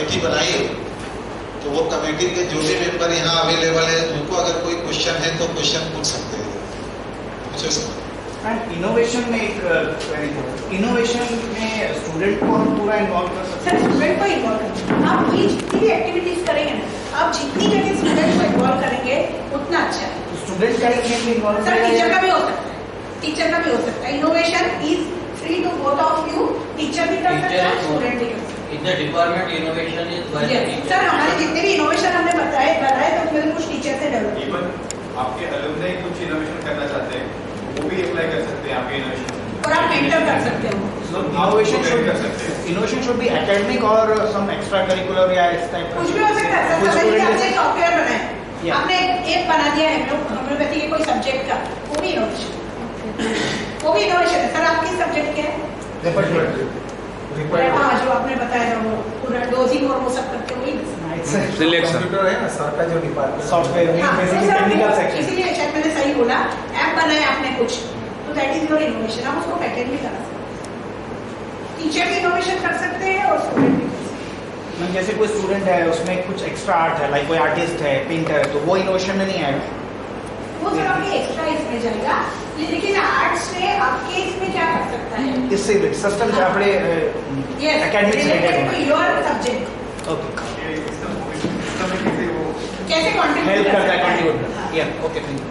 Committee बनाई है, तो वो कमेटी के जो भी मेंबर यहाँ अवेलेबल है, उनको अगर कोई क्वेश्चन है तो क्वेश्चन पूछ सकते हैं। पूछो सर। एंड इनोवेशन में एक इनोवेशन में स्टूडेंट को हम पूरा इन्वॉल्व कर सकते हैं। सर स्टूडेंट को इन्वॉल्व करेंगे, आप ये जितनी भी एक्टिविटीज करेंगे ना, आप जितनी जगह स्टूडेंट को इन्वॉल्व करेंगे उतना अच्छा है। स्टूडेंट का इसमें इन्वॉल्व सर टीचर का भी हो सकता है, टीचर का भी हो सकता है। Innovation is free to both of you, teacher भी कर सकता है, स्टूडेंट भी कर सकता है। In the department, innovation is by the teacher. Sir हमारे जितने भी इनोवेशन हमने बताए तो उसमें कुछ टीचर से डेवलप। इवन आपके अलुमनी कुछ इनोवेशन करना चाहते हैं, वो भी अप्लाई कर सकते हैं आपके इनोवेशन, और आप मेंटर कर सकते हो। इनोवेशन शुड बी एकेडमिक और सम एक्स्ट्रा करिकुलर या इस टाइप का कुछ भी हो सकता है सर। आपने सॉफ्टवेयर बनाया, आपने एक बना दिया है होम्योपैथी के कोई सब्जेक्ट का, वो भी इनोवेशन, वो भी इनोवेशन है। सर आप किस सब्जेक्ट के हैं? हाँ, जो आपने बताया था वो पूरा डोजिंग और वो सब करते हुए कंप्यूटर है ना सर का जो department software basically technical section, इसीलिए शायद मैंने सही बोला, ऐप बनाया आपने कुछ, तो दैट इज योर इनोवेशन। आप उसको पैकेज भी करा सकते हैं, टीचर भी इनोवेशन कर सकते हैं और स्टूडेंट भी कर सकते हैं। जैसे कोई स्टूडेंट है उसमें कुछ एक्स्ट्रा आर्ट है, लाइक कोई आर्टिस्ट है, पेंटर है, तो वो इनोवेशन में नहीं आएगा, वो सर आपके एक्स्ट्रा इसमें जाएगा। लेकिन आर्ट्स से आपके इसमें क्या कर सकता है? इससे सिस्टम से આપણે academic related to your subject. Okay, कैसे कंट्रीब्यूट हेल्प करता है, कंट्रीब्यूट करता है। या ओके, थैंक यू।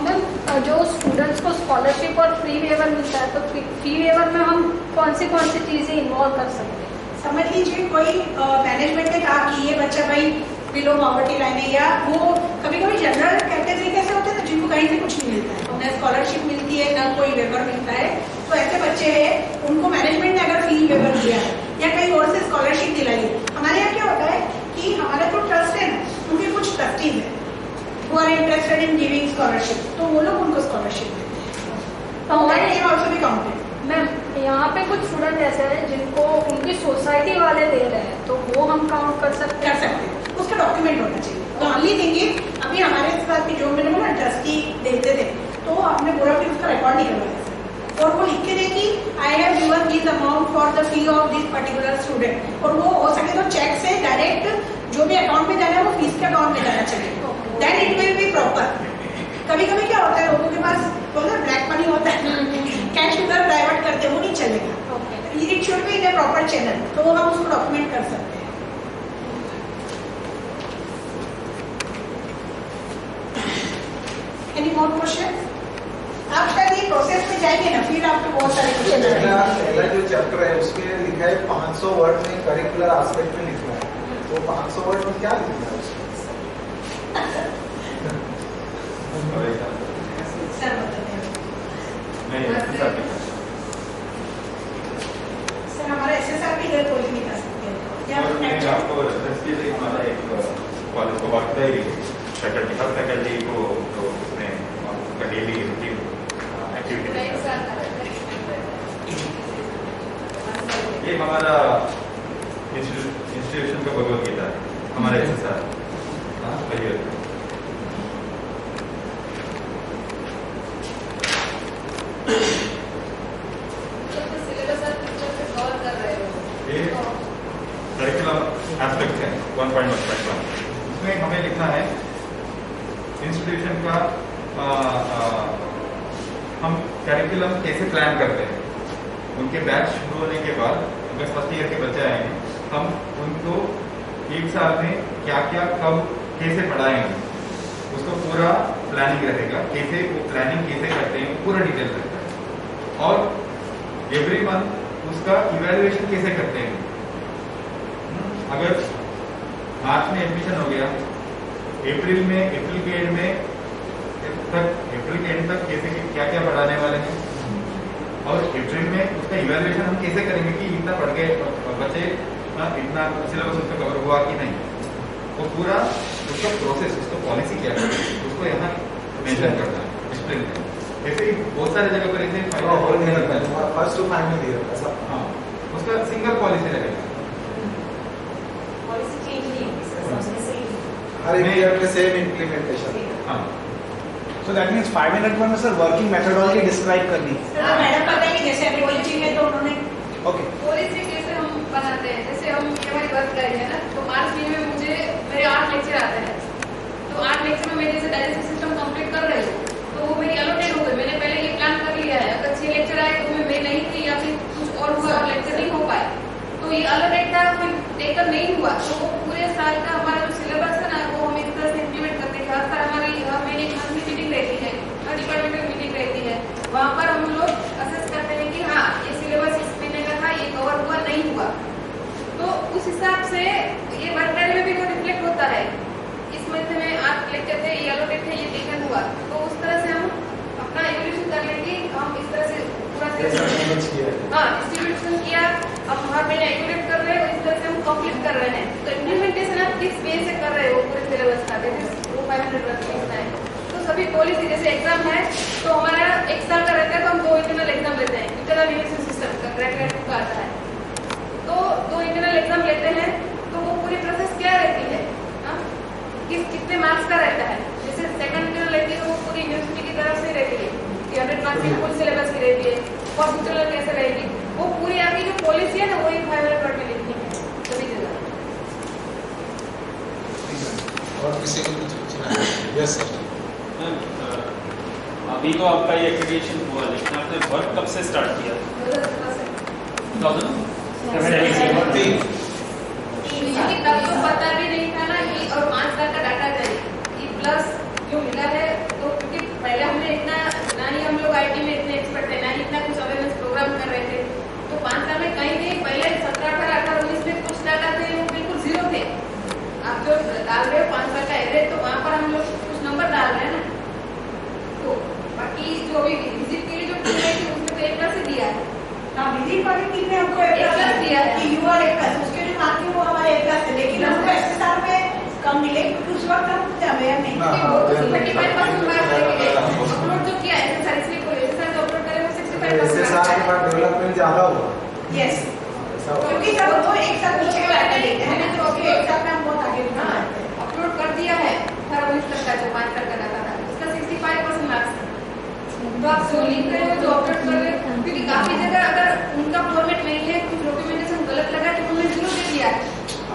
मैम जो स्टूडेंट्स को स्कॉलरशिप और फ्री वेवर मिलता है, तो फ्री वेवर में हम कौन सी चीजें इन्वॉल्व कर सकते हैं? समझ लीजिए कोई मैनेजमेंट ने कहा कि ये बच्चा भाई बिलो पॉवर्टी लाइन है, या वो कभी कभी जनरल कैटेगरी कैसे होते हैं ना, जिनको कहीं से कुछ नहीं मिलता है, ना स्कॉलरशिप मिलती है ना कोई वेवर मिलता है, तो ऐसे बच्चे हैं, उनको मैनेजमेंट ने अगर फी वेवर दिया है या कहीं और से स्कॉलरशिप दिलाई है। हमारे यहाँ क्या होता है कि हमारा जो ट्रस्ट है ना, उनके कुछ ट्रस्टीज है वो are interested in giving scholarship, तो वो लोग उनको स्कॉलरशिप देते हैं। तो that can also be counted. Ma'am यहाँ पे कुछ स्टूडेंट ऐसे हैं जिनको उनकी सोसाइटी वाले दे रहे हैं, तो वो हम काउंट कर सकते हैं? उसका डॉक्यूमेंट होना चाहिए। तो ओनली थिंग इज अभी हमारे साथ जो मैंने बोला ट्रस्टी देते थे, तो हमने बोला कि उसका रिकॉर्ड नहीं करवाया और वो लिख के दे कि I have given this amount for the fee of this particular student, और वो हो सके तो चेक से डायरेक्ट जो भी अकाउंट में जाना है वो फीस के अकाउंट में जाना चाहिए, then it will be proper. कभी कभी क्या होता है लोगों के पास ब्लैक मनी होता है, कैश उधर डाइवर्ट करते, वो नहीं चलेगा। It should be in A proper channel, तो हम उसको डॉक्यूमेंट कर सकते हैं। Any more question? आप शायद ये प्रोसेस में जाएंगे ना, फिर आपको बहुत सारे क्वेश्चन पहला जो चैप्टर है उसमें लिखा है 500 वर्ड में करिकुलर एस्पेक्ट में लिखना है, तो 500 वर्ड में क्या लिखना है उसमें? सर बताते सर हमारा एसएसआर भी इधर कोई नहीं कर सकते या आपको रेफरेंस के लिए हमारा एक कॉलेज को बांटता है फैकल्टी, हर फैकल्टी को तो उसमें उनका डेली रूटीन एक्टिविटी। ये हमारा इंस्टीट्यूशन का भगवत गीता है, हमारे एसएसआर करियर। करिकुलम एस्पेक्ट है 1.1.1, उसमें हमें लिखना है इंस्टीट्यूशन का हम करिकुलम कैसे प्लान करते हैं। उनके बैच शुरू होने के बाद अगर फर्स्ट ईयर के बच्चे आएंगे, हम उनको एक साल में क्या क्या कब कैसे पढ़ाएंगे, उसको पूरा प्लानिंग रहेगा, कैसे वो प्लानिंग कैसे करते हैं पूरा डिटेल रहता है, और एवरी मंथ उसका इवैल्यूएशन कैसे करते हैं। अगर मार्च में एडमिशन हो गया, अप्रैल के एंड तक कैसे क्या क्या पढ़ाने वाले हैं, और अप्रैल में उसका इवैल्यूएशन हम कैसे करेंगे कि इतना पढ़ के बच्चे इतना सिलेबस उसका कवर हुआ कि नहीं, वो पूरा उसका प्रोसेस, उसका पॉलिसी क्या है उसको यहाँ मेंशन करना है, एक्सप्लेन करना है। ऐसे ही बहुत सारे जगह पर ऐसे फर्स्ट टू फाइनल ईयर ऐसा, हाँ उसका सिंगल पॉलिसी रहेगा, पॉलिसी चेंज नहीं होगी, हर एक ईयर में सेम इम्प्लीमेंटेशन। हाँ। सो दैट मींस 5 मिनट में सर वर्किंग मेथोडोलॉजी डिस्क्राइब करनी है। मैडम पता है कि जैसे अभी पॉलिसी में तो उन्होंने ओके पॉलिसी कैसे हम बनाते बनाते हैं। जैसे हम ये हमारी वर्क करेंगे ना, तो मार्च महीने में मुझे मेरे 8 लेक्चर आते हैं। तो 8 लेक्चर में मैं जैसे डायलिसिस सिस्टम कंप्लीट कर रही हूँ, तो वो मेरी अलॉटेड हो गई। मैंने पहले ये प्लान कर लिया है, अगर 6 लेक्चर आए तो मैं नहीं थी या फिर कुछ और हुआ और लेक्चर नहीं हो पाए, तो ये अलॉटेड था, फिर टेकन नहीं हुआ, तो वो पूरे साल का हमारा जो सिलेबस है ना, वो हम इस तरह से इम्प्लीमेंट करते हैं। हर साल हमारी हर महीने एक मंथली मीटिंग रहती है, हर डिपार्टमेंट में मीटिंग रहती है। वहाँ पर हम लोग असेस करते हैं कि हाँ, ये सिलेबस इस महीने का था, ये कवर हुआ नहीं हुआ। तो उस हिसाब से ये वर्क डायरी में भी वो रिफ्लेक्ट होता है। इस मंथ में 8 लेक्चर थे, ये अलॉटेड थे, ये टेकन हुआ, तो उस तरह से हम अपना एवोल्यूशन कर लेंगे। हम इस तरह से पूरा डिस्ट्रीब्यूशन किया, अब हर महीने एवोल्यूट कर रहे हैं, इस तरह से हम कंप्लीट कर रहे हैं। तो इम्प्लीमेंटेशन आप किस वे से कर रहे हो पूरे सिलेबस का, वो 500 वर्क है। तो सभी पॉलिसी जैसे एग्जाम है, तो हमारा 1 साल का रहता है, तो हम 2 इंटरनल एग्जाम लेते हैं। इंटरनल इवैल्यूएशन सिस्टम का ग्रेड 2 का आता है, तो 2 इंटरनल एग्जाम लेते हैं। तो वो पूरी प्रोसेस क्या रहती है, कितने मार्क्स का रहता है। जैसे सेकंड इंटरनल रहती है, तो वो पूरी यूनिवर्सिटी की तरफ से रहती है कि 100 मार्क्स की फुल सिलेबस की रहती है। फर्स्ट इंटरनल कैसे रहेगी, वो पूरी आपकी जो पॉलिसी है ना, वही 500 वर्ड में लिखनी है सभी जगह। और किसी को कुछ पूछना है? Yes sir. अभी तो आपका ये एक्रीडिएशन हुआ, लेकिन आपने वर्क कब से स्टार्ट किया? 2017 क्योंकि तब तो पता भी नहीं था ना ये, और 5 साल का डाटा चाहिए ये प्लस जो मिला है। तो क्योंकि पहले हमने इतना ना ही हम लोग आईटी में इतने एक्सपर्ट थे, ना ही इतना कुछ अवेयरनेस प्रोग्राम कर रहे थे। तो 5 साल में कहीं नहीं, पहले 17, 18, 19 में कुछ डाटा थे वो बिल्कुल जीरो थे। आप जो डाल रहे हो 5 साल का एवरेज, तो वहाँ पर हम लोग कुछ नंबर डाल रहे हैं ना। तो बाकी जो अभी विजिट के लिए जो टीम आई थी, उसमें तो A+ ही दिया है। हाँ, विजिट वाली टीम ने हमको A+ दिया है कि यू आर A+, उसके जो मार्किंग वो हमारे A+ है, लेकिन हमको SSR में कम मिले क्योंकि उस वक्त हम कुछ अवेयर नहीं थे। वो 35% मार्क्स लेके गए। अपलोड जो किया SSR, इसलिए कोई SSR जो अपलोड करे वो 65% SSR के बाद डेवलपमेंट ज्यादा हुआ। यस, क्योंकि जब वो एक साथ पीछे का डाटा लेते हैं ना, तो अभी एक साथ में हम बहुत आगे बढ़ जाते हैं। अपलोड कर दिया है 18-19 तक का, जो 5 साल का डाटा था, उसका 65% मार्क्स। तो आप जो लिख रहे हो, जो अपलोड कर रहे हो, क्योंकि काफी जगह अगर उनका फॉर्मेट नहीं है, कुछ डॉक्यूमेंटेशन गलत लगा, तो उन्होंने 0 दे दिया है।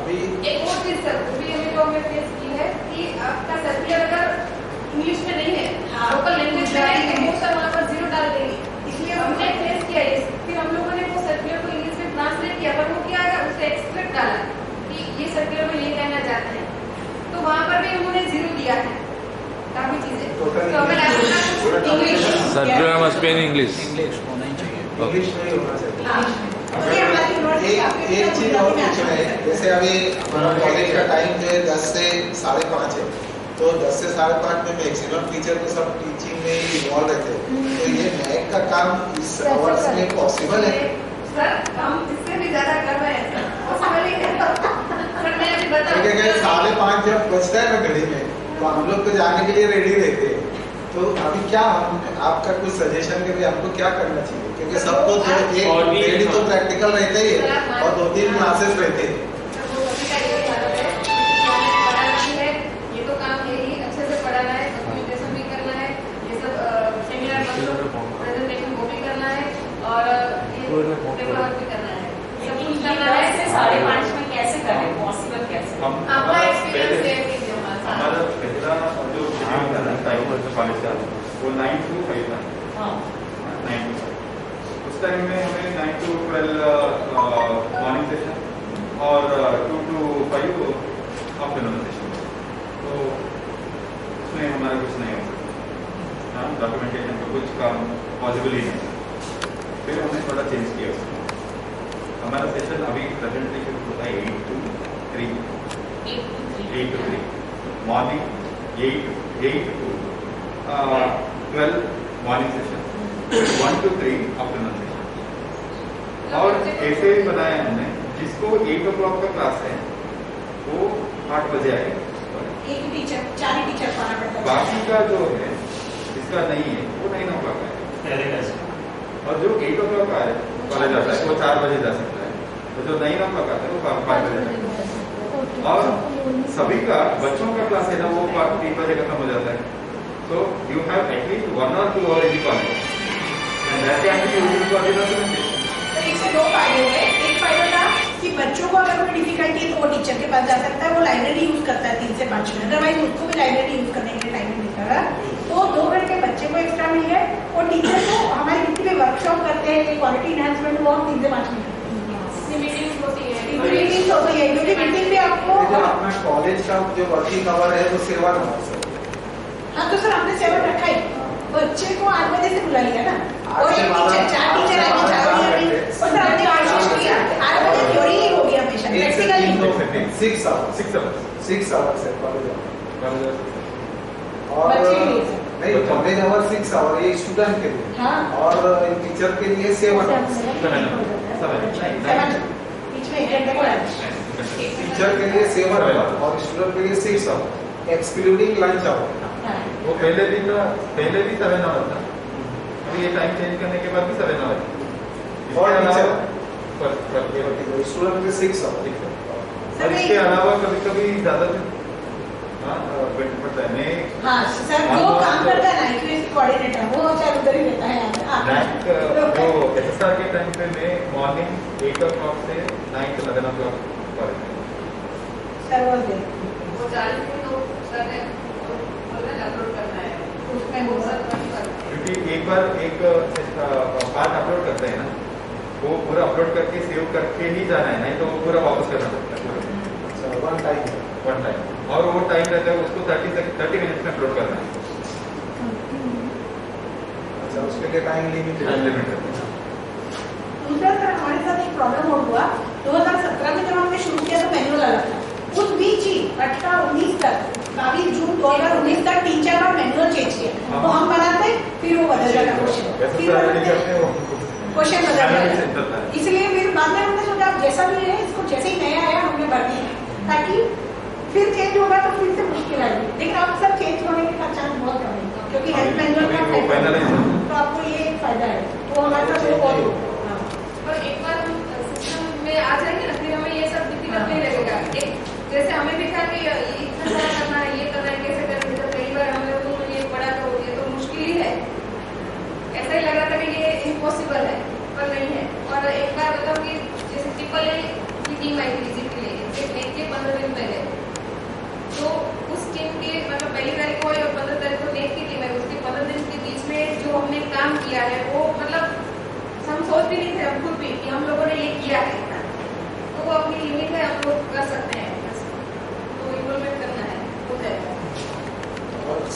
अभी एक और चीज सर, वो भी हमें हमने फेस की है कि आपका सर्कुलर अगर इंग्लिश में नहीं है, लोकल लैंग्वेज में है, तो वो सर वहाँ पर 0 डाल देंगे। इसलिए हमने फेस किया है। फिर हम लोगों ने वो सर्कुलर को इंग्लिश में ट्रांसलेट किया, पर वो क्या है, उससे एक्सपेक्ट डाला कि ये सर्कुलर में ये कहना चाहते हैं, तो वहाँ पर भी उन्होंने 0 दिया है काफी चीजें। तो हमें English circular must be in English. English में ही होना चाहिए। एक चीज और पूछना है, जैसे अभी हमारा कॉलेज का टाइम जो है 10 से 5:30 है, तो 10 से 5:30 में मैक्सिमम टीचर तो सब टीचिंग में ही इन्वॉल्व रहते हैं। तो ये मैक का काम इस आवर्स में पॉसिबल है? सर हम इससे भी ज्यादा कर रहे हैं सर, पॉसिबल ही है सर। मैं अभी बता क्योंकि 5:30 जब बजता है ना घड़ी में, तो हम लोग तो जाने के लिए रेडी रहते हैं। तो अभी क्या आपका कुछ सजेशन के लिए हमको क्या करना चाहिए, क्योंकि सबको तो एक डेली तो प्रैक्टिकल रहते ही है और 2-3 क्लासेस रहते हैं। ये तो काम है ही, अच्छे से पढ़ाना है, डॉक्यूमेंटेशन भी करना है, ये सब सेमिनार प्रेजेंटेशन वो भी करना है, और ये पेपर वर्क भी करना है, सब कुछ करना है। 5:30 में कैसे करें, पॉसिबल कैसे? आपका एक्सपीरियंस शेयर कीजिए हमारा पहला जो कॉलेज का वो 9 to 5 था। 9 to 5 उस टाइम में हमें 9 to 12 मॉर्निंग सेशन और 2 to 5 आफ्टरनून सेशन। तो उसमें हमारा कुछ नहीं हो सकता, डॉक्यूमेंटेशन का कुछ काम पॉसिबल ही नहीं। फिर हमने थोड़ा चेंज किया उसमें। हमारा सेशन अभी प्रेजेंटली शुरू होता है 8 to 3 morning, 8 to 12 morning session, 1 to 3 afternoon session. और ऐसे ही बनाया हमने, जिसको 8 o'clock का क्लास है वो 8 बजे आएगा, एक टीचर 4 टीचर पढ़ाना पड़ता है। बाकी का जो है जिसका नहीं है वो 9 o'clock आएगा, और जो 8 o'clock का है कॉलेज आता है वो 4 बजे जा सकता है, तो जो 9 o'clock आता है वो 5 बजे जाता है। और सभी का बच्चों का क्लास है ना, वो 3 बजे खत्म हो जाता है। So you have at least 1 or 2 hours in the college, and that can be used for the documentation. तो इससे 2 फायदे हुए। एक फायदा था कि बच्चों बच्चों को अगर कोई डिफिकल्टी है तो वो टीचर के पास जा सकता है, वो लाइब्रेरी यूज करता है 3 से 5 मिनट, अदरवाइज उसको भी लाइब्रेरी यूज करने के लिए टाइम नहीं मिलता है। तो 2 घंटे बच्चे को एक्स्ट्रा मिल गए और टीचर को हमारे जितने भी वर्कशॉप करते हैं क्वालिटी इनहेंसमेंट वो हम 3 से 5 मिनट मीटिंग होती है, मीटिंग होती है, क्योंकि मीटिंग भी आपको जो अपना कॉलेज का जो वर्किंग आवर है वो सेवा नंबर सर। हाँ तो सर हमने 7 रखा ही, बच्चे को 8 बजे से बुला लिया ना, और एक टीचर 4 टीचर आएंगे 4 बजे, और सर हमने कोशिश किया 8 बजे थ्योरी ही हो गया हमेशा, प्रैक्टिकल नहीं। 6 आवर्स है कॉलेज और बच्चे के लिए सर। नहीं कॉलेज आवर 6 आवर ये स्टूडेंट के लिए, हाँ और टीचर के लिए 7 बीच में 1 घंटे को लंच। टीचर के लिए 7 आवर और स्टूडेंट के लिए 6 आवर एक्सक्लूडिंग लंच आवर। वो पहले भी 7 आवर था, अभी ये टाइम चेंज करने के बाद भी 7 आवर और टीचर स्टूडेंट के 6 आवर। और इसके अलावा कभी कभी ज्यादा पड़ता है। मैं हाँ सर जो काम करता है ना कि कोऑर्डिनेटर वो चाहे उधर ही रहता है रैंक जो एसएसआर के टाइम पे मैं मॉर्निंग 8 o'clock से 9 to 11 o'clock कॉलेज में। सर वो दे वो 40 दिन तो सर ने अपलोड करना है उसमें वो सर क्योंकि एक बार एक पार्ट अपलोड करते हैं ना, वो पूरा अपलोड करके सेव करके ही जाना है, नहीं तो वो पूरा वापस करना पड़ता है वन टाइम, और वो टाइम रहता है उसको 30 मिनट्स में अपलोड करना है। अच्छा उसके लिए टाइम लिमिट है। दूसरा सर हमारे साथ एक प्रॉब्लम और हुआ 2017 में जब हमने शुरू किया तो मैनुअल अलग था, उस बीच ही 18-19 तक 22 जून 2019 तक 3-4 बार मैनुअल चेंज किया, तो हम बनाते फिर वो बदल जाता क्वेश्चन बदल जाता, इसलिए फिर बाद में हमने सोचा जैसा भी है इसको जैसे ही नया आया हमने भर दिया ताकि फिर चेंज होगा तो फिर से मुश्किल आएगी, लेकिन आप सब चेंज होने का चांस बहुत कम है क्योंकि हेल्थ मैनुअल का तो आपको ये एक फायदा है, तो हमारे साथ वो बहुत और एक बार हम सिस्टम में आ जाएंगे ना फिर हमें ये सब दिक्कत नहीं लगेगा। एक जैसे हमें भी था कि इतना सारा करना है, ये करना है, कैसे करेंगे, तो कई बार हमें तो ये पढ़ा तो ये तो मुश्किल ही है, ऐसा ही लग रहा था कि ये इम्पॉसिबल है पर नहीं है। और एक बार बताओ कि जैसे AAA की टीम आई थी विजिट के लिए एक के 15 दिन पहले, तो उस टीम के मतलब पहली तारीख को और 15 तारीख को नेट की टीम है, उसके 15 दिन के बीच में जो हमने काम किया है वो मतलब हम सोच भी नहीं थे हम खुद भी कि हम लोगों ने ये किया है इतना, तो वो अपनी लिमिट है, हम लोग कर सकते हैं, तो इम्प्लीमेंट करना है हो जाएगा।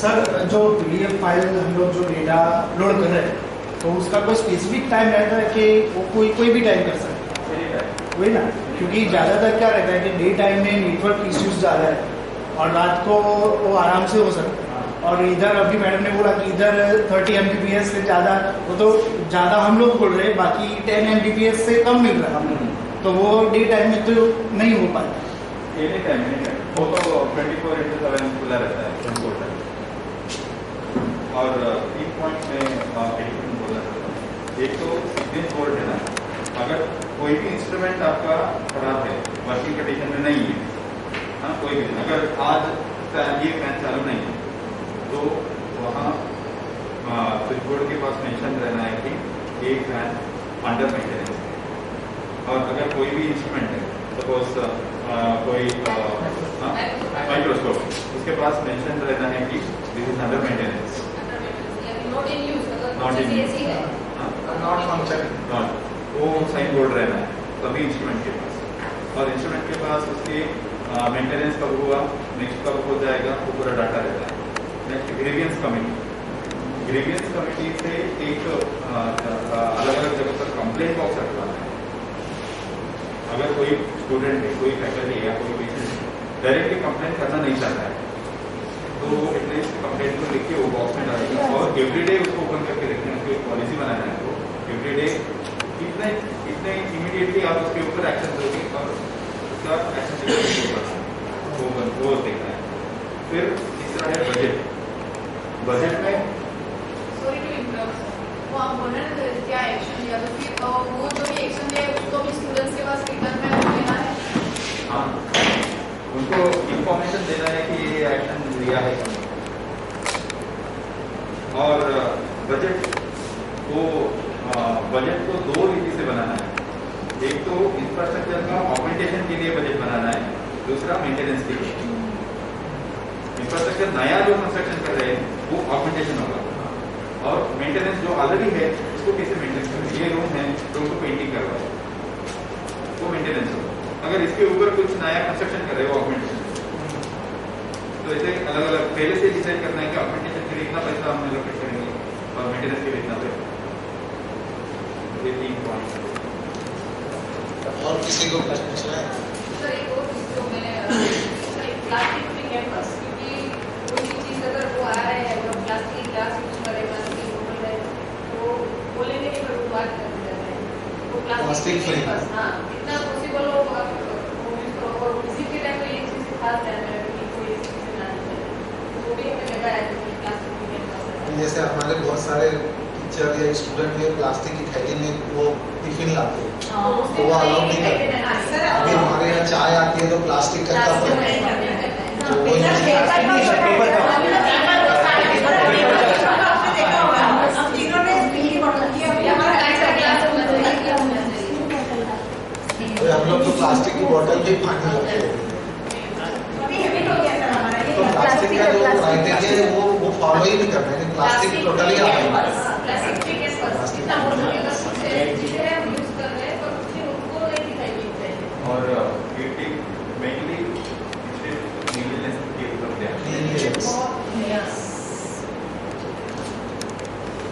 सर जो PDF फाइल हम लोग जो डेटा अपलोड कर रहे हैं तो उसका कोई स्पेसिफिक टाइम रहता है कि वो कोई भी टाइम कर सकता है, वही ना, क्योंकि ज़्यादातर क्या रहता है कि डे टाइम में नेटवर्क इश्यूज ज़्यादा है और रात को वो आराम से हो सकता है, और इधर अभी मैडम ने बोला कि इधर 30 Mbps से ज़्यादा, वो तो ज़्यादा हम लोग बोल रहे हैं, बाकी 10 Mbps से कम मिल रहा है, तो वो डे टाइम में तो नहीं हो पाता। एनी टाइम वो तो 24/7 खुला रहता है 24 टाइम। और 3 पॉइंट में एडिशन बोला जाता है, एक तो सिग्नेच बोर्ड है ना, अगर कोई भी इंस्ट्रूमेंट आपका खराब है, वर्किंग कंडीशन में नहीं है, हाँ कोई भी, अगर आज ये फैन चालू नहीं है तो वहाँ स्विच बोर्ड के पास मेंशन रहना है कि एक फैन अंडर मेंटेनेंस है, और अगर कोई भी इंस्ट्रूमेंट है सपोज कोई माइक्रोस्कोप, उसके पास मेंशन रहना है कि this is under maintenance, not in use, not in use, not functioning, वो साइन बोर्ड रहना है सभी इंस्ट्रूमेंट के पास, और इंस्ट्रूमेंट के पास उसके मेंटेनेंस कब हुआ, नेक्स्ट कब हो जाएगा, वो पूरा डाटा रहता है। नेक्स्ट ग्रीवियंस कमिटी से एक अलग अलग जगह पर कंप्लेंट बॉक्स रखवाना है, अगर कोई स्टूडेंट है, कोई फैकल्टी या कोई पेशेंट डायरेक्टली कंप्लेंट करना नहीं चाहता है तो एटलीस्ट कंप्लेंट को लिख के वो बॉक्स में डालेगा, और एवरीडे उसको ओपन करके रखना है, उसको एक पॉलिसी बनाना है, तो एवरीडे इतने इमीडिएटली आप उसके ऊपर एक्शन दोगे और उसका एक्शन वो देखना है। फिर तीसरा है बजट में सॉरी टू इंटरप्ट, वो आप बोल रहे हैं क्या एक्शन लिया, तो फिर वो जो भी एक्शन लिया उसको भी स्टूडेंट्स के पास रिटर्न में देना है, हाँ उनको इंफॉर्मेशन देना है कि ये एक्शन लिया है। और बजट को 2 रीति से बनाना है, एक तो इंफ्रास्ट्रक्चर का ऑगमेंटेशन के लिए बजट बनाना है, दूसरा मेंटेनेंस के लिए। इंफ्रास्ट्रक्चर नया जो कंस्ट्रक्शन कर रहे हैं वो ऑगमेंटेशन होगा, और मेंटेनेंस जो ऑलरेडी है उसको कैसे मेंटेन करें। ये रूम है, रूम को पेंटिंग करवाए, वो मेंटेनेंस होगा। अगर इसके ऊपर कुछ नया कंस्ट्रक्शन कर रहे हो ऑगमेंटेशन, तो ऐसे अलग अलग पहले से डिसाइड करना है कि ऑगमेंटेशन के लिए इतना पैसा हम एलोकेट करेंगे और मेंटेनेंस के लिए इतना पैसा। ये 3 पॉइंट। और किसी को प्रश्न पूछना है? सर एक और चीज जो मैंने प्लास्टिक फ्री कैंपस, क्योंकि कोई भी चीज अगर वो आ रहा है और प्लास्टिक ग्लास यूज करेगा कि बोल रहे तो बोलेंगे नहीं, पर वो बात कर रहे हैं तो प्लास्टिक फ्री कैंपस, हाँ जितना पॉसिबल हो और किसी के टाइम पे ये चीज खास ध्यान में रखें कि कोई ऐसी चीजें ना निकले, तो वो भी हमें लगा है कि प्लास्टिक फ्री कैंपस। जैसे हमारे बहुत सारे टीचर या स्टूडेंट ये प्लास्टिक की थैली में वो टिफिन लाते हैं, तो वो अलाउ नहीं करते। अभी हमारे यहाँ चाय आती है तो प्लास्टिक का कप है, तो वो हम लोग तो प्लास्टिक की बोतल भी पानी रखते हैं। तो प्लास्टिक का जो क्राइटेरिया है वो फॉलो ही नहीं करना है, प्लास्टिक टोटली और मेनली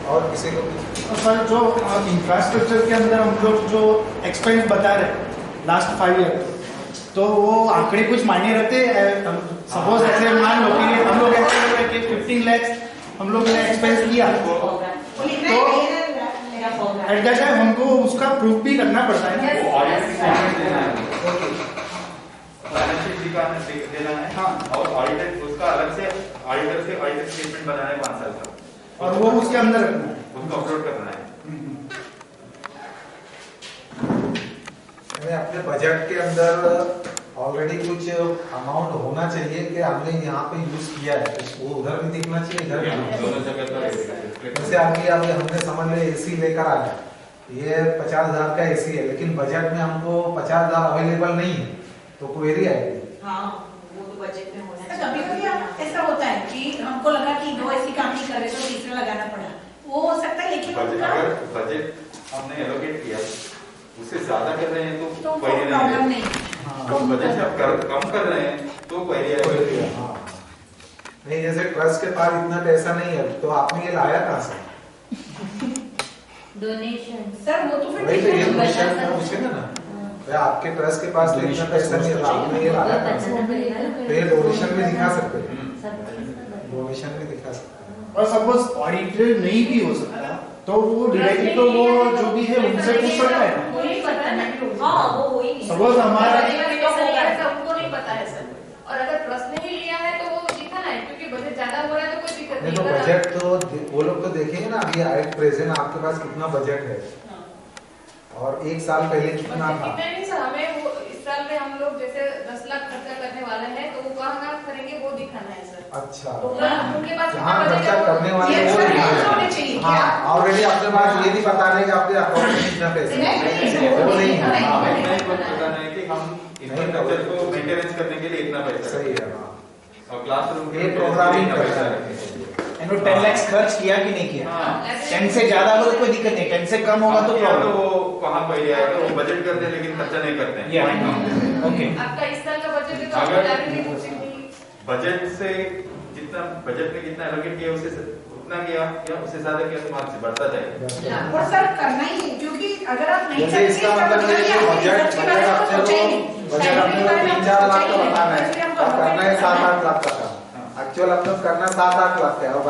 और किसी को सर जो इंफ्रास्ट्रक्चर के अंदर हम लोग जो एक्सपेंस बता रहे हैं लास्ट 5 ईयर, तो वो आंकड़े कुछ मायने रहते हैं। सपोज ऐसे मान लो कि हम लोग ऐसे बोल रहे हैं कि 15 लाख हम लोग ने एक्सपेंस किया, तो एट दैट टाइम हमको उसका प्रूफ भी करना पड़ता है ना। वो ऑडिट देना है, बैलेंस शीट देना है, हाँ, और ऑडिटर उसका अलग से ऑडिटर स्टेटमेंट बनाना है 5 साल का, और वो उसके अंदर रखना है, उसको अपलोड करना है। अपने बजट के अंदर ऑलरेडी कुछ अमाउंट होना चाहिए कि हमने यहाँ पे यूज किया है, वो उधर भी दिखना चाहिए, इधर भी। जैसे अभी हमने समझ ले एसी लेकर आया, ये 50,000 का एसी है, लेकिन बजट में हमको 50,000 अवेलेबल नहीं है, तो क्वेरी आएगी। हाँ, वो तो बजट में होना चाहिए। कभी-कभी ऐसा होता है कि हमको लगा कि 2 एसी काम नहीं कर रहे तो तीसरा लगाना पड़ा, वो हो सकता है। लेकिन अगर बजट हमने एलोकेट किया उससे ज्यादा कर रहे हैं तो कोई प्रॉब्लम नहीं। तो बजट से आप कम कर रहे हैं तो कोई नहीं, जैसे ट्रस्ट के पास इतना पैसा नहीं है, तो आपने ये लाया कहाँ से? डोनेशन। सर वो तो फिर ये पूछेंगे ना, आपके ट्रस्ट के पास तो इतना पैसा नहीं है, आपने ये लाया कहाँ से? तो ये डोनेशन में दिखा सकते हैं, डोनेशन में दिखा सकते हैं। और सपोज ऑडिटर नहीं भी हो सकता तो वो डायरेक्टली तो वो जो भी है उनसे पूछ सकता है। सपोज हमारा सबको नहीं पता है सर, और अगर ट्रस्ट ने ही लिया है तो वो दिखाना है, क्योंकि बजट ज्यादा हो रहा है तो कोई दिक्कत नहीं, नहीं। तो बजट तो वो लोग तो देखेंगे ना, अभी एट प्रेजेंट आपके पास कितना बजट है और 1 साल पहले कितना था। कितना नहीं सर, हमें वो इस साल में हम लोग जैसे 10 लाख खर्चा करने वाले हैं, तो वो कहाँ करेंगे वो दिखाना है सर। अच्छा, उनके पास जहाँ खर्चा करने वाले वो हाँ, ऑलरेडी अपने पास ये नहीं बताना है कि आपके अकाउंट में कितना पैसा है, वो नहीं है। बताना है कि हम इंफ्रास्ट्रक्चर को मेंटेनेंस करने के लिए इतना पैसा सही है। और क्लासरूम ये प्रोग्रामिंग करना है। 10 लाख खर्च किया कि नहीं किया। 10 से ज्यादा होगा तो कोई दिक्कत नहीं, 10 से कम होगा तो प्रॉब्लम। वो कहाँ पहले आएगा, वो बजट करते हैं लेकिन खर्चा नहीं करते हैं। ओके, आपका इस साल का बजट है तो बजट से जितना बजट में कितना एलोकेट किया उससे उतना किया या उससे ज्यादा किया तो मार्क्स बढ़ता जाएगा। और सर करना ही है, क्योंकि अगर आप नहीं जैसे इसका मतलब ये है कि बजट अपने को 3-4 लाख का बताना है और करना है 7-8 लाख का काम। एक्चुअल अपने करना 7-8 लाख का है और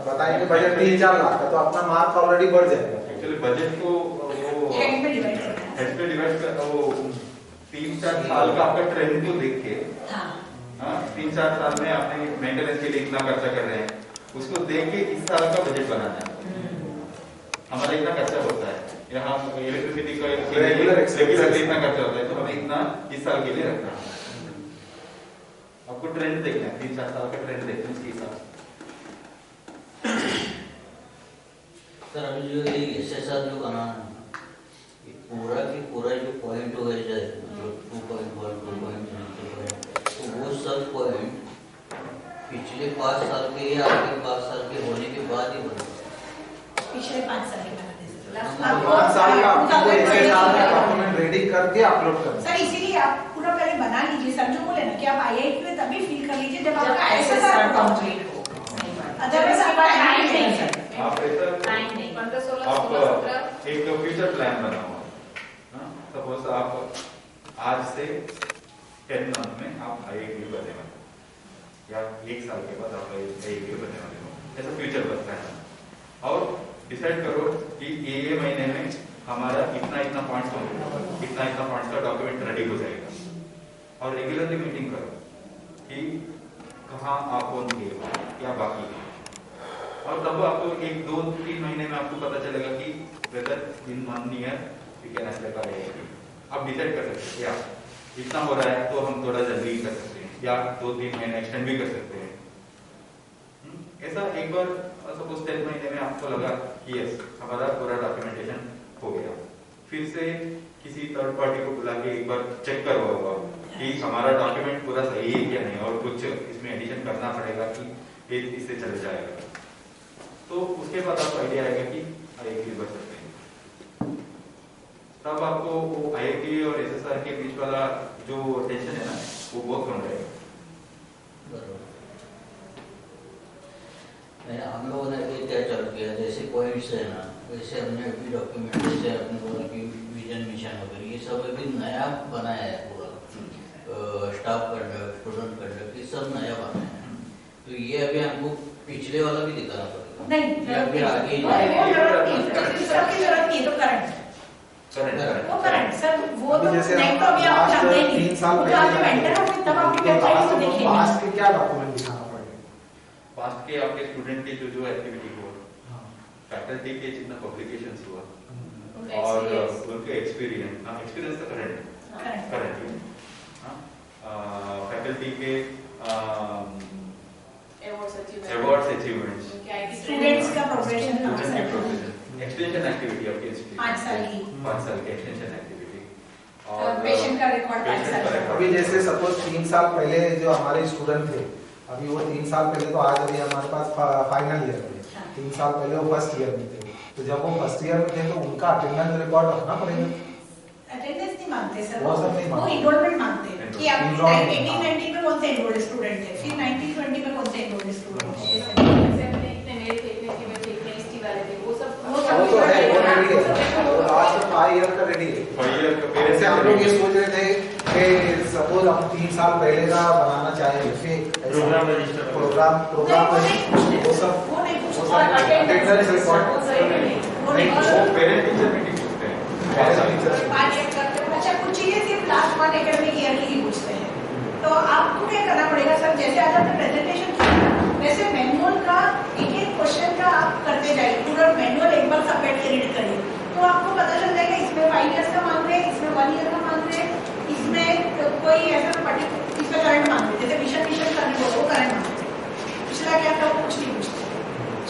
बताएंगे बजट 3-4 लाख का, तो अपना मार्क ऑलरेडी बढ़ जाएगा। एक्चुअली बजट को वो हेड पे डिवाइड कर, वो 3-4 साल का आपका ट्रेंड को देख के, हाँ 3-4 साल में आपने मेंटेनेंस के लिए इतना खर्चा कर रहे हैं, उसको देख के इस साल का बजट बनाना है। हमारा इतना खर्चा होता है यहाँ इलेक्ट्रिसिटी का रेगुलर इतना खर्चा होता है, तो हमें इतना इस साल के लिए रखना है। आपको ट्रेंड देखना है, 3-4 साल का ट्रेंड देखना है इसके हिसाब से। सर अभी जो SSR जो बनाना है पूरा की पूरा जो 5 साल के या आगे 5 साल के होने के बाद ही बने? पिछले 5 साल के बाद 5 साल का आपको ऐसे साल का डॉक्यूमेंट रेडी करके अपलोड करना। सर इसीलिए आप पूरा पहले बना लीजिए सर, जो बोले ना कि आप IIT में तभी फील कर लीजिए जब आपका ISSR कंप्लीट हो, अदरवाइज आपका टाइम नहीं है। आप ऐसा टाइम नहीं 15 16 आप 17 एक फ्यूचर प्लान बनाओ। सपोज आप आज से 10 मंथ में आप IIT बने वाले या 1 साल के बाद आप IIT बने वाले हो, ऐसा फ्यूचर प्लान बनाओ और डिसाइड करो कि ये महीने में हमारा इतना पॉइंट्स होगा, इतना पॉइंट्स का डॉक्यूमेंट रेडी हो जाएगा और रेगुलरली मीटिंग करो कि कहाँ आप पहुंच गए हो, क्या बाकी है। और तब आपको 1 2 3 महीने में आपको पता चलेगा कि whether in 1 year we can apply for IIT। आप डिसाइड कर सकते हैं या इतना हो रहा है तो हम थोड़ा जल्दी कर सकते हैं या 2-3 महीने एक्सटेंड भी कर सकते हैं। ऐसा एक बार सपोज 10 महीने में आपको लगा कि यस हमारा पूरा डॉक्यूमेंटेशन हो गया, फिर से किसी थर्ड पार्टी को बुला के एक बार चेक करवाओ कि हमारा डॉक्यूमेंट पूरा सही है क्या नहीं और कुछ इसमें एडिशन करना पड़ेगा कि इससे चल जाएगा, तो उसके बाद आपको आइडिया आएगा कि IIT बढ़ सकते हैं। तब आपको वो IIT और SSR के बीच वाला जो टेंशन है ना वो बहुत कम रहेगा। हम लोगों ने भी तय कर किया जैसे पॉइंट्स है ना, वैसे हमने अभी डॉक्यूमेंट जैसे अपने लोगों की विजन मिशन वगैरह ये सब अभी नया बनाया है पूरा, स्टाफ कंडक्ट स्टूडेंट कंडक्ट ये सब नया बनाया है, तो ये अभी हमको पिछले वाला भी दिखाना पड़ेगा। नहीं अभी आगे तो करंट सर वो तो नहीं तो अभी आप जानते ही 3 साल पहले तब आपकी वेबसाइट को देखिए पास्ट के क्या डॉक्यूमेंट दिखाना पड़ेगा? पास्ट के आपके स्टूडेंट की जो एक्टिविटी हुआ, फैकल्टी के जितना पब्लिकेशंस हुआ और उनके एक्सपीरियंस तो करंट फैकल्टी के अवार्ड्स अचीवमेंट्स, स्टूडेंट्स का प्रोग्रेशन, एक्सटेंशन एक्टिविटी आपके इंस्टीट्यूट 5 साल की एक्सटेंशन एक्टिविटी और पेशेंट का रिकॉर्ड 5 साल का। अभी जैसे सपोज 3 साल पहले जो हमारे स्टूडेंट थे, अभी वो 3 साल पहले तो आज अभी हमारे पास फाइनल ईयर थे, 3 साल पहले वो फर्स्ट ईयर में थे, तो जब वो फर्स्ट ईयर में थे तो उनका अटेंडेंस रिकॉर्ड रखना पड़ेगा। अटेंडेंस नहीं मांगते सर, वो सब नहीं वो मांगते, इनरोलमेंट मांगते हैं कि आप 18-19 में कौन से इनरोल्ड स्टूडेंट थे, फिर 19-20 में कौन से इनरोल्ड स्टूडेंट थे। वो तो है, वो रेडी है, वो लास्ट 5 ईयर का रेडी है। 5 ईयर का पहले जैसे हम लोग ये सोच रहे थे कि सपोज हम 3 साल पहले का बनाना चाहेंगे, फिर प्रोग्राम रजिस्टर प्रोग्राम वो सब अटेंडेंस रिकॉर्ड वो पेरेंट टीचर मीटिंग पूछते हैं। अच्छा कुछ चीजें सिर्फ लास्ट 1 एकेडमिक ईयर की ही पूछते हैं, तो आपको क्या करना पड़ेगा सर, जैसे आज आपने प्रेजेंटेशन किया वैसे मैनुअल का एक क्वेश्चन का आप करते जाइए, पूरा मैनुअल एक बार सबमिट के रीड करिए, तो आपको पता चल जाएगा इसमें 5 इयर्स का मांग रहे हैं, इसमें 1 ईयर का मांग रहे हैं, इसमें कोई ऐसा पर्टिकुलर इसमें करंट मांग रहे हैं, जैसे मिशन करने को वो करंट मांग रहे हैं, पिछला क्या था कुछ नहीं पूछते,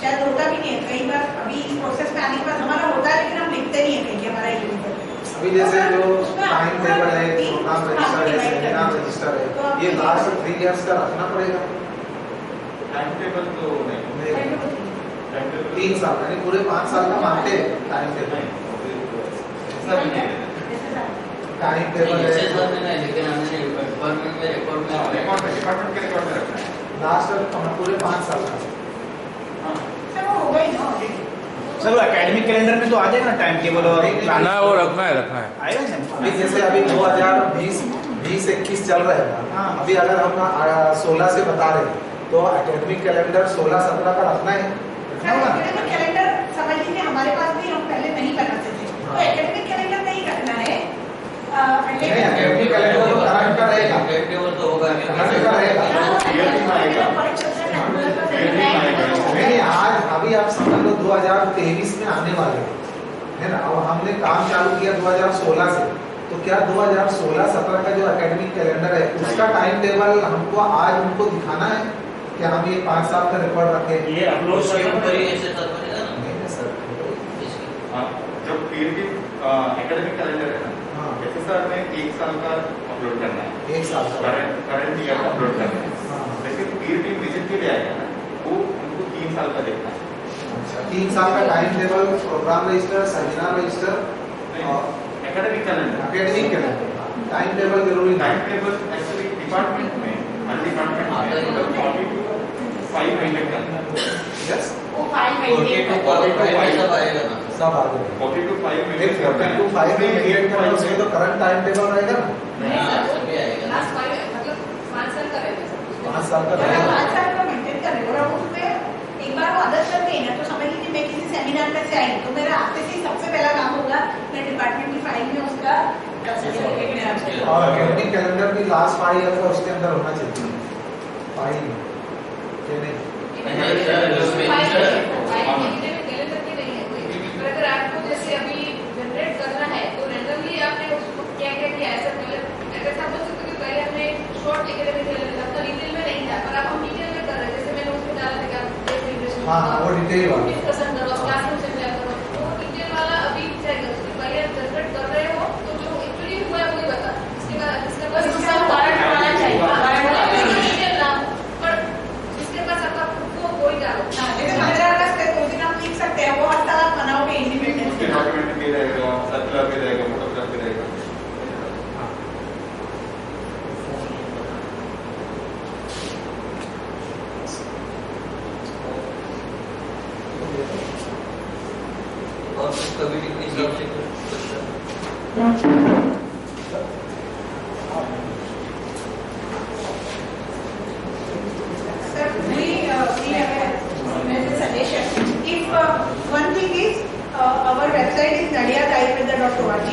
शायद होता भी नहीं है कई बार, अभी इस प्रोसेस में आने के बाद हमारा होता है लेकिन हम लिखते नहीं है कहीं कि हमारा ये नहीं। अभी जैसे जो टाइम टेबल है, प्रोग्राम रजिस्टर है, सेमिनार रजिस्टर है, ये लास्ट 3 इयर्स का रखना पड़ेगा। टाइम टेबल तो नहीं, 3 साल यानी पूरे 5 साल का मानते हैं टाइम टेबल, टाइम टेबल है लेकिन हमने डिपार्टमेंट में डिपार्टमेंट के रिकॉर्ड में रखना है लास्ट पूरे 5 साल का। सर वो हो गई ना सर वो एकेडमिक कैलेंडर में तो आ जाएगा ना टाइम टेबल और ना वो रखना है आएगा ना। अभी जैसे अभी 2020-21 चल रहा है ना, अभी अगर हम 16 से बता रहे हैं तो एकेडमिक कैलेंडर 16-17 का रखना है। एकेडमिक कैलेंडर समझ लीजिए हमारे पास भी हम पहले नहीं बनाते थे, तो एकेडमिक कैलेंडर नहीं रखना है, एकेडमिक कैलेंडर तो करंट का रहेगा, टेबल तो होगा करंट का रहेगा। नहीं आज अभी आप समझ लो 2023 में आने वाले है ना, अब हमने काम चालू किया 2016 से, तो क्या 2016-17 का जो एकेडमिक कैलेंडर है उसका टाइम टेबल हमको आज उनको दिखाना है कि हम ये 5 साल का रिकॉर्ड रखें, ये अपलोड जब पीरियड एकेडमिक कैलेंडर है ना, SSR में 1 साल का अपलोड करना है, 1 साल का करंट ईयर अपलोड करना है, लेकिन फील्ड विजिट के लिए आएगा ना, वो उनको 3 साल का देखना है। अच्छा, 3 साल का time table, programme register, seminar register और एकेडमिक कैलेंडर टाइम टेबल जरूरी टाइम टेबल एक्चुअली डिपार्टमेंट में हर डिपार्टमेंट में 40 to 5 महीने का यस वो 5 महीने सब आएगा ना। सब आ गए 40 to 5 महीने 40 to 5 में मेंटेन करना, उसमें तो करंट टाइम टेबल रहेगा ना। नहीं हाँ, सर, सभी आएगा। लास्ट 5 मतलब 5 साल का रहेगा सर। 5 साल का अगर रहेगा। 5 साल का मेंटेन कर रहे हो और उसमें एक बार वो आदत कर गई ना, तो समझ लीजिए मैं किसी सेमिनार में से आई तो मेरा आते से ही सबसे पहला काम होगा मैं डिपार्टमेंट की फाइल में उसका सर्टिफिकेट मेरा और एकेडमिक कैलेंडर भी लास्ट 5 ईयर का उसके अंदर होना चाहिए फाइल में, कि नहीं? अगर आपको जैसे अभी जनरेट करना है तो रेंडमली आपने उसको क्या क्या किया ऐसा अगर सब बोल सकते पहले हमने शॉर्ट एकेडमिक कैलेंडर तो डिटेल में नहीं था, पर अब हम डिटेल में कर रहे हैं। जैसे मैंने उसमें डाला था कि आप सेलिब्रेशन वो डिटेल वाला डिस्कशन करो, क्लासरूम से क्या करो, तो डिटेल वाला अभी चाहिए। उसके पहले आप जनरेट कर रहे हो तो जो एक्चुअली हुआ है वही बता, इसके बाद इसके बाद उसका वारंट होना चाहिए। डिटेल ना पर जिसके पास आपका वो कोई डालो। जैसे 15 अगस्त है तो उस दिन आप लिख सकते हैं वो हर साल आप मनाओगे इंडिपेंडेंस उसके डे। डॉक्यूमेंट भी रहेगा, सर्कुलर भी रहेगा, फोटोग्राफ भी रहेगा। और कभी भी हिसाब से Sir, we have a suggestion. If one thing is our website is nadiadayurveda.org.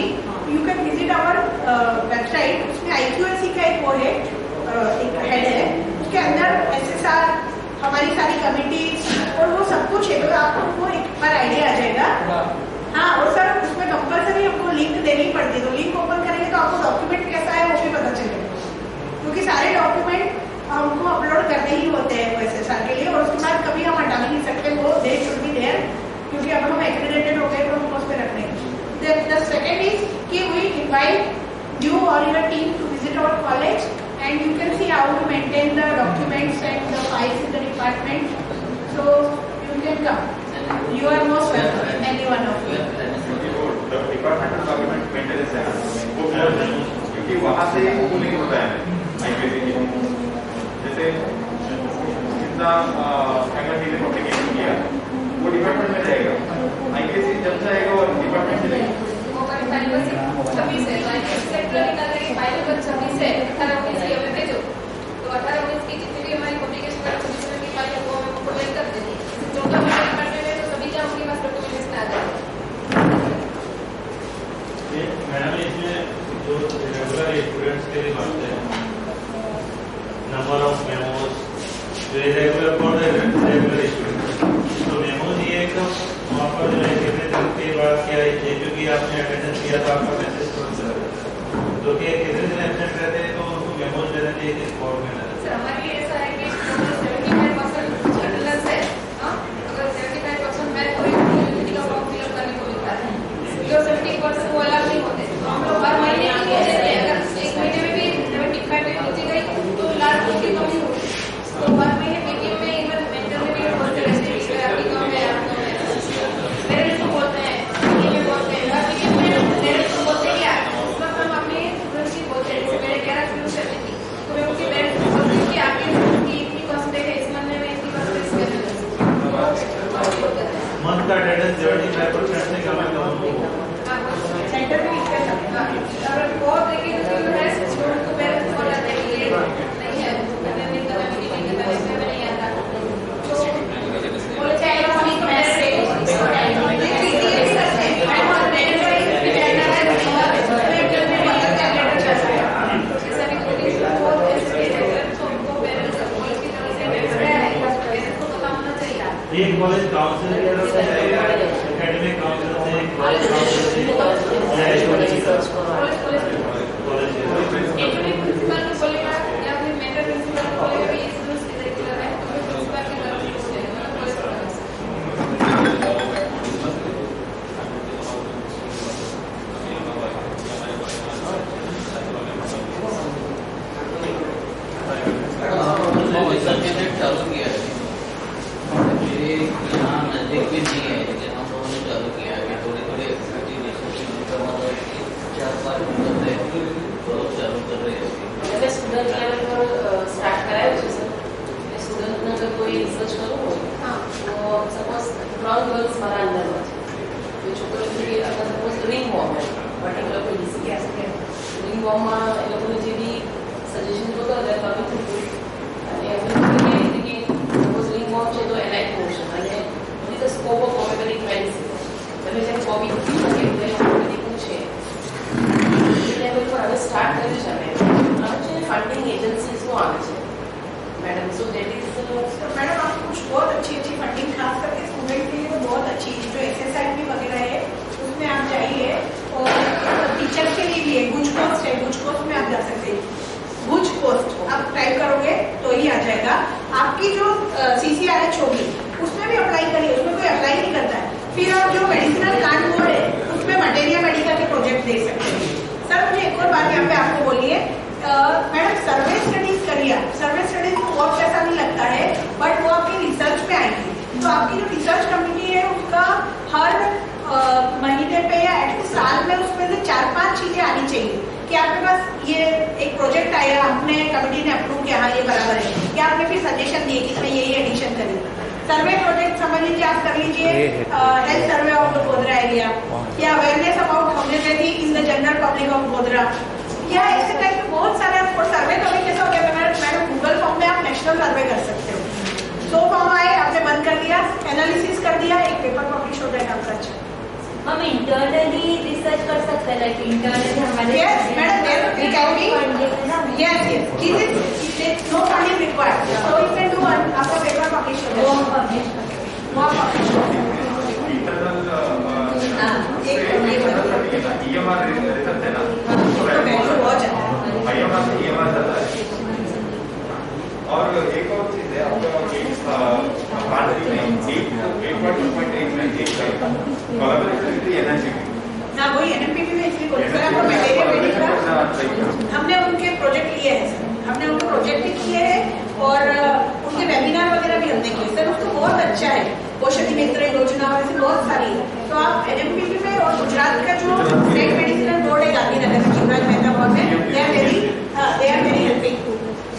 You can visit our website. उसमें IQAC का एक वो है, एक हेड है, उसके अंदर SSR हमारी सारी कमिटीज और वो सब कुछ है, तो आपको वो एक बार आइडिया आ जाएगा। हाँ, और सर उसमें कंपल्सरी हमको लिंक देनी पड़ती है, तो लिंक ओपन करेंगे तो आपको डॉक्यूमेंट कैसा है वो भी पता चलेगा, क्योंकि सारे डॉक्यूमेंट हमको अपलोड करने ही होते हैं वैसे सारे के लिए, और उसके बाद कभी हम हटा नहीं सकते, वो दे शुड बी देयर, क्योंकि अब हम एक्रेडिटेड हो गए तो हम उस पर रख लेंगे। द सेकंड इज कि वी इनवाइट यू और your team to visit our college and you can see how to maintain the documents and the files in the department, so you can come. You are most welcome, any one of you. Departmental document maintenance है ना, वो क्योंकि वहाँ से वो नहीं होता है IQAC की। जैसे जितना एमएससी ने पब्लिकेशन किया वो डिपार्टमेंट में रहेगा, IQAC जब जाएगा और डिपार्टमेंट से रहेगा। तो 18-19 की जितनी भी हमारी पब्लिकेशन की फाइल है वो हमें प्रोवाइड कर देंगे। जो डिपार्टमेंट में तो सभी का उनके पास डॉक्यूमेंटेशन आ जाएगा। मैडम इसमें जो रेगुलर स्टूडेंट्स के लिए बात है, number of memos regular for regular students, तो मेमोज ये एकदम वहाँ पर जो है कितने दिन के बाद क्या है, क्योंकि आपने अटेंडेंस किया तो आपका मैसेज तुरंत चला जाता है, तो क्या कितने दिन एब्सेंट रहते हैं तो उनको मेमोज देना चाहिए किस फॉर्म में रहता है? सर हमारी ऐसा है कि 75% अटेंडेंस है, अगर 75% मैं पूरी यूनिवर्सिटी का फॉर्म फिलअप करने को मिलता है, जो 70% वो अलग नहीं होते, तो हम लोग हर महीने की वो देते हैं। अगर एक महीने में भी 75 नीचे गई तो लास्ट की कमी होगी, तो हर महीने मीटिंग में इवन मेंटर में भी बोलते रहते हैं कि आपकी कम है, आपकी कम है, पेरेंट्स को बोलते हैं, ये बोलते हैं, हर मीटिंग में पेरेंट्स को बोलते हैं कि उस वक्त हम अपने स्टूडेंट्स की बोलते हैं। जैसे मेरे 11 स्टूडेंट्स रहते थे तो मैं उनके पेरेंट्स को रिंग वॉर्म है बट એ લોકો ઈઝી રિંગ વોર્મમાં એ લોકોને જે બી સજેશન જોતા હતા તો અમે થયું અને અમે કેવી રીતે કે સપોઝ રિંગ વોર્મ છે તો એલાઇટ મોશન અને with the scope of omega 20 તમે જેમ કોબી બધી પૂછે એ લેવલ પર હવે સ્ટાર્ટ કરી છે અમે છે फंडिंग एजेंसीज को आना चाहिए madam so that is madam आप कुछ बहुत अच्छी अच्छी फंडिंग खास करके स्टूडेंट के लिए तो बहुत अच्छी जो एक्सरसाइज वगैरह है उसमें आप जाइए और टीचर्स के लिए भी है गुज कोस्ट में आप जा सकते हैं गुज कोस्ट आप टाइप करोगे तो ही आ जाएगा आपकी जो CCRH होगी उसमें भी अप्लाई करिए उसमें कोई अप्लाई नहीं करता है फिर आप जो मेडिसिनल कार्ड बोर्ड है उसमें मटेरिया मेडिकल के प्रोजेक्ट दे सकते हैं सर मुझे एक और बात यहाँ पे आपको बोलिए मैडम सर्वे स्टडीज करिए सर्वे स्टडीज को बहुत पैसा नहीं लगता है बट वो आपकी रिसर्च में आएगी तो आपकी जो रिसर्च कम्युनिटी है उसका हर महीने पे या एटलीस्ट साल में उसमें से 4-5 चीजें आनी चाहिए कि आपके पास ये एक प्रोजेक्ट आया आपने कमिटी ने अप्रूव किया हाँ ये बराबर है या आपने फिर सजेशन दिए कि इसमें ये एडिशन करिए सर्वे प्रोजेक्ट समझ लीजिए आप कर लीजिए health survey of Godhra area या awareness about homeopathy in the general public of Godhra या ऐसे टाइप के बहुत सारे आपको सर्वे कभी कैसा हो गया मैडम गूगल फॉर्म में आप नेशनल सर्वे कर सकते हो सो फॉर्म आए आपने बंद कर दिया एनालिसिस कर दिया एक पेपर पब्लिश हो जाएगा आपका अच्छा हम इंटरनली रिसर्च कर सकते हैं लाइक इंटरनली हमारे yes madam there we can be yes it is no funding required so you can do one आपका पेपर पब्लिश हो जाएगा वो पब्लिश EMR रिसर्च है ना EMR जाता है और एक और चीज है आपका हाँ वही NMPP में इसलिए बोली सर आपको मटेरिया मेडिकल हमने उनके प्रोजेक्ट लिए हैं सर हमने उनके प्रोजेक्ट भी किए हैं और उनके वेबिनार वगैरह भी हमने किए सर उसको बहुत अच्छा है औषधि मित्र योजना और ऐसी बहुत सारी है तो आप NMPP में और गुजरात का जो स्टेट मेडिसिनल बोर्ड है गांधीनगर में शिवराज मेहता बोर्ड में दे आर वेरी हेल्पिंग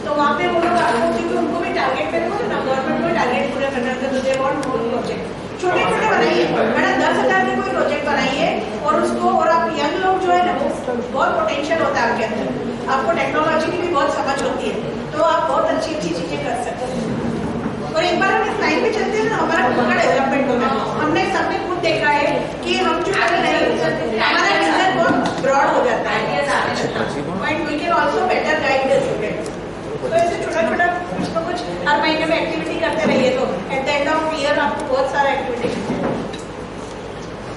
तो वहाँ पे वो लोग आपको क्योंकि उनको भी टारगेट पे देखो ना गवर्नमेंट को टारगेट पूरा करना है तो दे वांट मोर प्रोजेक्ट छोटे छोटे बनाइए मैडम 10,000 के कोई प्रोजेक्ट बनाइए और उसको और आप यंग लोग जो है ना वो बहुत पोटेंशियल होता है आपके अंदर आपको टेक्नोलॉजी की भी बहुत समझ होती है तो आप बहुत अच्छी अच्छी चीजें कर सकते हैं और एक बार हम इस लाइन पे चलते हैं ना हमारा खुद का डेवलपमेंट होगा हमने सबने खुद देखा है कि हम जो कर रहे हैं हमारा विजन बहुत ब्रॉड हो जाता है and we can also better guide the students तो ऐसे छोटा छोटा कुछ ना कुछ हर महीने में एक्टिविटी करते रहिए तो at the end of year आपको बहुत सारा activity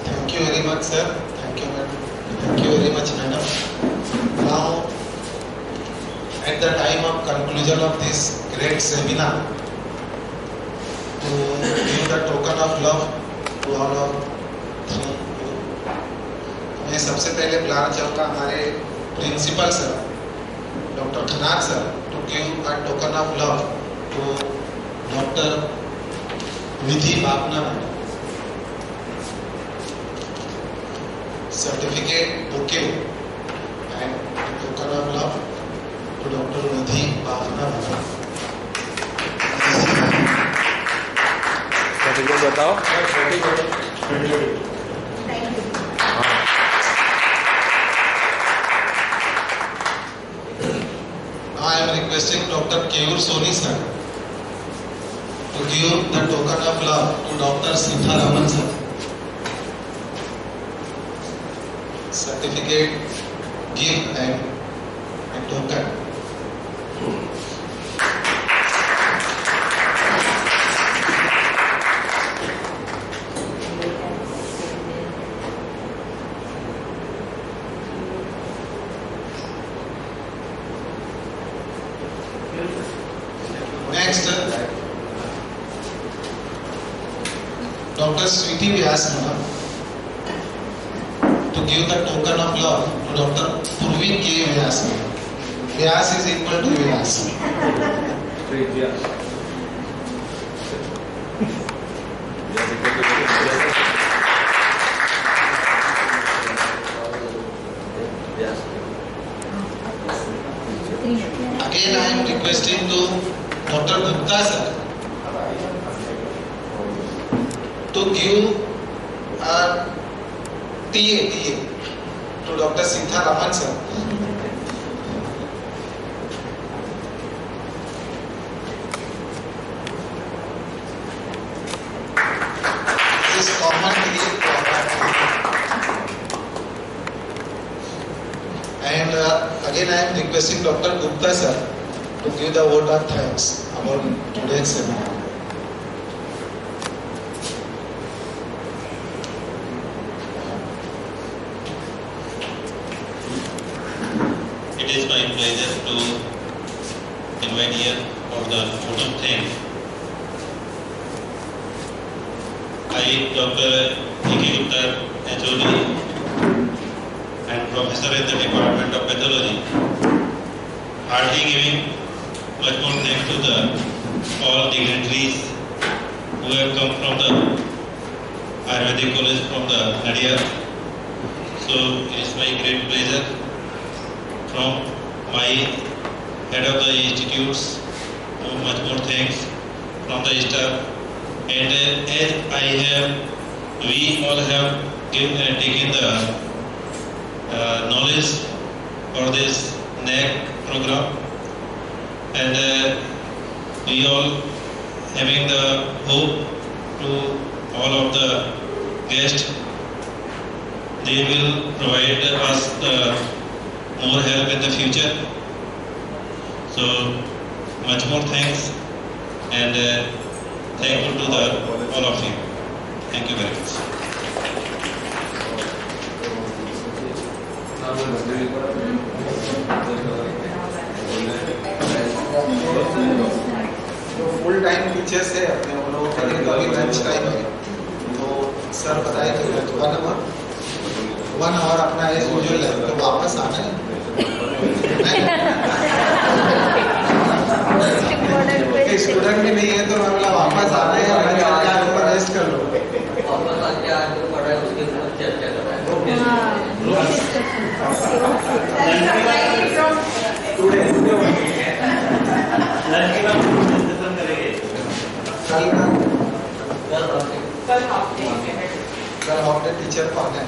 thank you very much sir thank you very much madam now at the time of conclusion of this great seminar to give the token of love to all of you मैं सबसे पहले बुलाना चाहूँगा हमारे principal sir doctor Khanak sir to give a token of love to doctor Vidhi Bapna certificate bouquet and token of love to Dr. Vidhi Bhavna certificate बताओ Now I am requesting Dr. Keyur Soni sir to give the token of love to Dr. Sitha Raman sir. Certificate, gift and token. Next, Dr. Sweety Vyas madam to give the token of love to Dr. Purvi K. Vyas. Vyas is equal to Vyas. Again, I am requesting to Dr. Gupta sir to give a TA to Dr. Sitha Raman sir. This is common TA program. And again I am requesting Dr. Gupta sir to give the vote of thanks about today's seminar. It is my pleasure to invite here for the vote of thanks. I, Dr. A.K. Gupta, HOD and Professor in the Department of Pathology, heartily giving much more thanks to the all dignitaries who have come from the Ayurvedic College from the Nadia. So it is my great pleasure from my head of the institutes, much more thanks from the staff. And as we all have taken the knowledge for this NAC program, and we all having the hope to all of the guests, they will provide us more help in the future. So much more thanks and thankful to all of you. Thank you very much. जो full time teachers है अपने उन लोगों के लिए तो अभी lunch time है, तो सर बताए कि 1 आवर अपना एज यूजुअल है, तो वापस आना है। स्टूडेंट भी नहीं है तो मैं बोला वापस आना है और लंच करके आज ऊपर रेस्ट कर लो। वापस आके आज जो पढ़ा है उसके ऊपर चर्चा कराएं। कल हाफ डे टीचर को आना है।